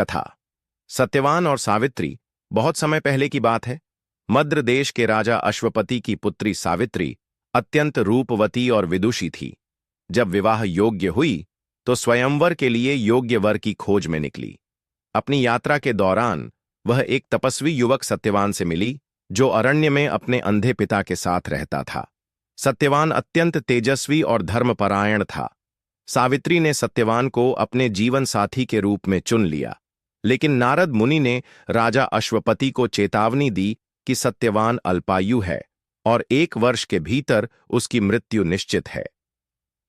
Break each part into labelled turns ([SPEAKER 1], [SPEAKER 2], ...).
[SPEAKER 1] कथा। सत्यवान और सावित्री। बहुत समय पहले की बात है। मद्र देश के राजा अश्वपति की पुत्री सावित्री अत्यंत रूपवती और विदुषी थी। जब विवाह योग्य हुई तो स्वयंवर के लिए योग्य वर की खोज में निकली। अपनी यात्रा के दौरान वह एक तपस्वी युवक सत्यवान से मिली, जो अरण्य में अपने अंधे पिता के साथ रहता था। सत्यवान अत्यंत तेजस्वी और धर्मपरायण था। सावित्री ने सत्यवान को अपने जीवन साथी के रूप में चुन लिया, लेकिन नारद मुनि ने राजा अश्वपति को चेतावनी दी कि सत्यवान अल्पायु है और 1 वर्ष के भीतर उसकी मृत्यु निश्चित है।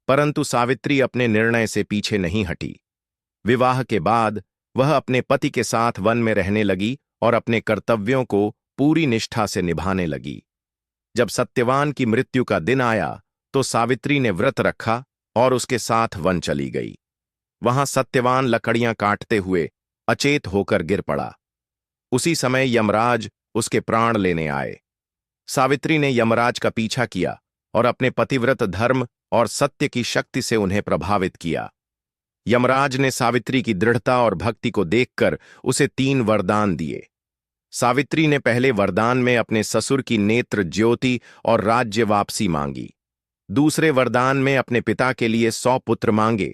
[SPEAKER 1] परंतु सावित्री अपने निर्णय से पीछे नहीं हटी। विवाह के बाद वह अपने पति के साथ वन में रहने लगी और अपने कर्तव्यों को पूरी निष्ठा से निभाने लगी। जब सत्यवान की मृत्यु का दिन आया तो सावित्री ने व्रत रखा और उसके साथ वन चली गई। वहां सत्यवान लकड़ियां काटते हुए अचेत होकर गिर पड़ा। उसी समय यमराज उसके प्राण लेने आए। सावित्री ने यमराज का पीछा किया और अपने पतिव्रत धर्म और सत्य की शक्ति से उन्हें प्रभावित किया। यमराज ने सावित्री की दृढ़ता और भक्ति को देखकर उसे 3 वरदान दिए। सावित्री ने पहले वरदान में अपने ससुर की नेत्र ज्योति और राज्य वापसी मांगी। दूसरे वरदान में अपने पिता के लिए 100 पुत्र मांगे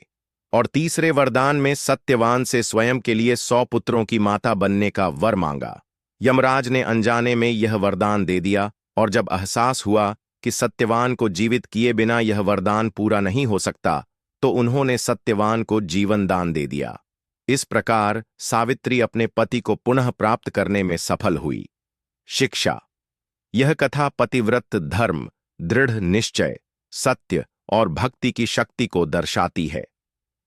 [SPEAKER 1] और तीसरे वरदान में सत्यवान से स्वयं के लिए 100 पुत्रों की माता बनने का वर मांगा। यमराज ने अनजाने में यह वरदान दे दिया और जब एहसास हुआ कि सत्यवान को जीवित किए बिना यह वरदान पूरा नहीं हो सकता, तो उन्होंने सत्यवान को जीवन दान दे दिया। इस प्रकार सावित्री अपने पति को पुनः प्राप्त करने में सफल हुई। शिक्षा। यह कथा पतिव्रत धर्म, दृढ़ निश्चय, सत्य और भक्ति की शक्ति को दर्शाती है।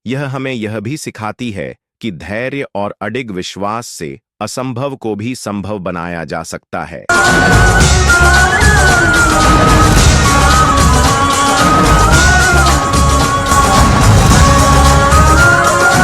[SPEAKER 1] यह हमें यह भी सिखाती है कि धैर्य और अडिग विश्वास से असंभव को भी संभव बनाया जा सकता है।